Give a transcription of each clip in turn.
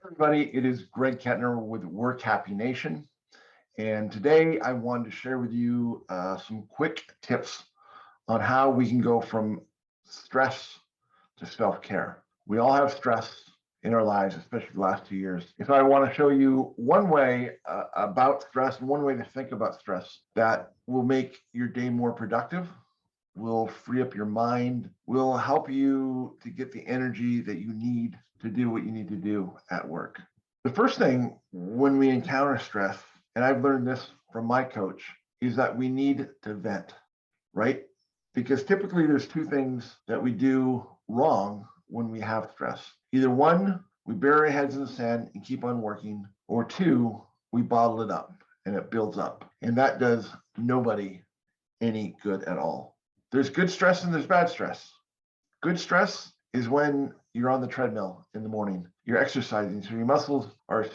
Everybody, it is Greg Kettner with WorkHappy Nation, and today I wanted to share with you some quick tips on how we can go from stress to self-care. We all have stress in our lives, especially the last 2 years. If I want to show you one way about stress and one way to think about stress that will make your day more productive, will free up your mind, will help you to get the energy that you need to do what you need to do at work. The first thing when we encounter stress, and I've learned this from my coach, is that we need to vent, right? Because typically there's two things that we do wrong when we have stress. Either one, we bury our heads in the sand and keep on working, or two, we bottle it up and it builds up. And that does nobody any good at all. There's good stress and there's bad stress. Good stress is when you're on the treadmill in the morning, you're exercising, so your muscles are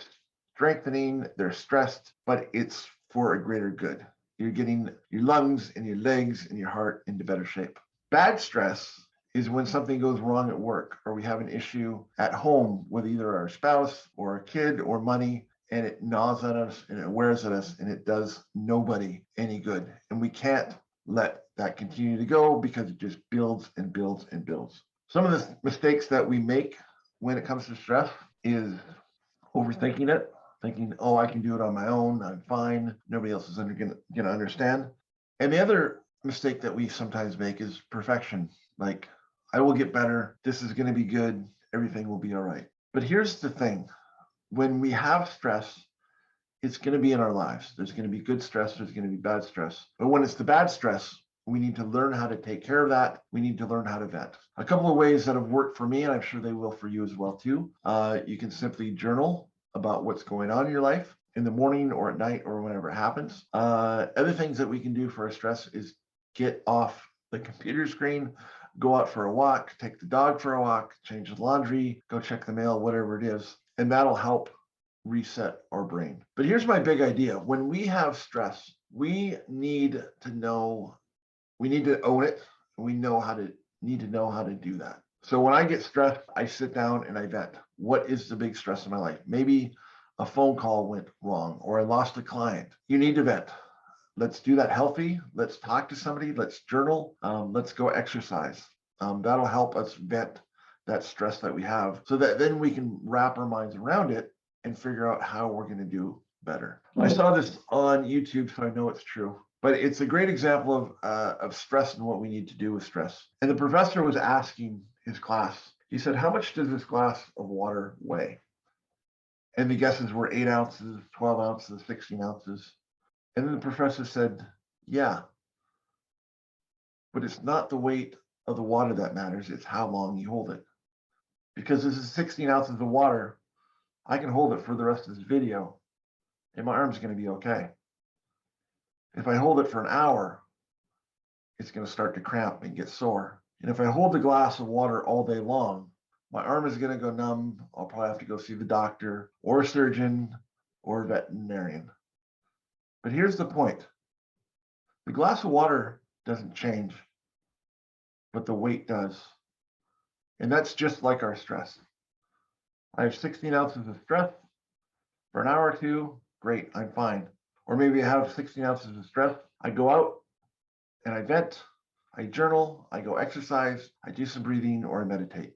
strengthening, they're stressed, but it's for a greater good. You're getting your lungs and your legs and your heart into better shape. Bad stress is when something goes wrong at work, or we have an issue at home with either our spouse or a kid or money, and it gnaws at us and it wears at us and it does nobody any good. And we can't let that continue to go because it just builds and builds and builds. Some of the mistakes that we make when it comes to stress is overthinking it, thinking, oh, I can do it on my own, I'm fine, nobody else is going to understand. And the other mistake that we sometimes make is perfection, like, I will get better, this is going to be good, everything will be all right. But here's the thing, when we have stress, it's going to be in our lives. There's going to be good stress, there's going to be bad stress. But when it's the bad stress, we need to learn how to take care of that. We need to learn how to vent. A couple of ways that have worked for me, and I'm sure they will for you as well too. You can simply journal about what's going on in your life in the morning or at night or whenever it happens. Other things that we can do for our stress is get off the computer screen, go out for a walk, take the dog for a walk, change the laundry, go check the mail, whatever it is. And that'll help reset our brain. But here's my big idea. When we have stress, we need to own it. We need to know how to do that. So when I get stressed, I sit down and I vent. What is the big stress in my life? Maybe a phone call went wrong or I lost a client. You need to vent. Let's do that healthy. Let's talk to somebody. Let's journal. Let's go exercise. That'll help us vent that stress that we have so that then we can wrap our minds around it and figure out how we're going to do better. I saw this on YouTube, so I know it's true. But it's a great example of stress and what we need to do with stress. And the professor was asking his class, he said, how much does this glass of water weigh? And the guesses were 8 ounces, 12 ounces, 16 ounces. And then the professor said, yeah, but it's not the weight of the water that matters, it's how long you hold it. Because this is 16 ounces of water, I can hold it for the rest of this video, and my arm's going to be okay. If I hold it for an hour, it's going to start to cramp and get sore. And if I hold the glass of water all day long, my arm is going to go numb. I'll probably have to go see the doctor or a surgeon or a veterinarian. But here's the point. The glass of water doesn't change, but the weight does. And that's just like our stress. I have 16 ounces of stress for an hour or two. Great, I'm fine. Or maybe I have 16 ounces of stress. I go out and I vent, I journal, I go exercise, I do some breathing or I meditate.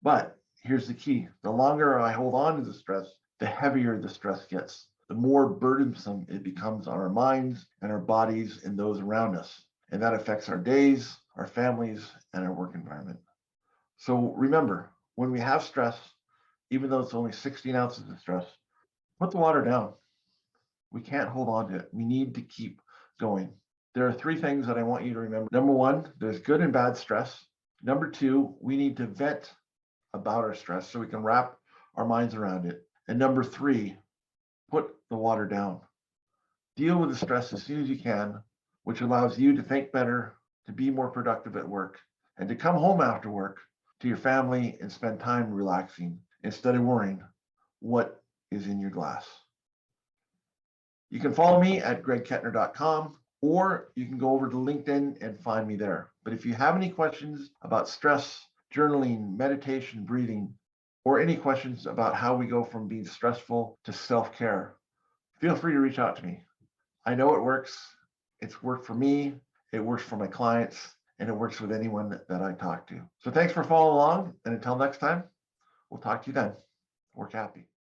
But here's the key. The longer I hold on to the stress, the heavier the stress gets, the more burdensome it becomes on our minds and our bodies and those around us. And that affects our days, our families, and our work environment. So remember, when we have stress, even though it's only 16 ounces of stress, put the water down. We can't hold on to it. We need to keep going. There are 3 things that I want you to remember. Number 1, there's good and bad stress. Number 2, we need to vent about our stress so we can wrap our minds around it. And number 3, put the water down. Deal with the stress as soon as you can, which allows you to think better, to be more productive at work, and to come home after work to your family and spend time relaxing instead of worrying what is in your glass. You can follow me at gregkettner.com, or you can go over to LinkedIn and find me there. But if you have any questions about stress, journaling, meditation, breathing, or any questions about how we go from being stressful to self-care, feel free to reach out to me. I know it works. It's worked for me. It works for my clients, and it works with anyone that I talk to. So thanks for following along. And until next time, we'll talk to you then. Work happy.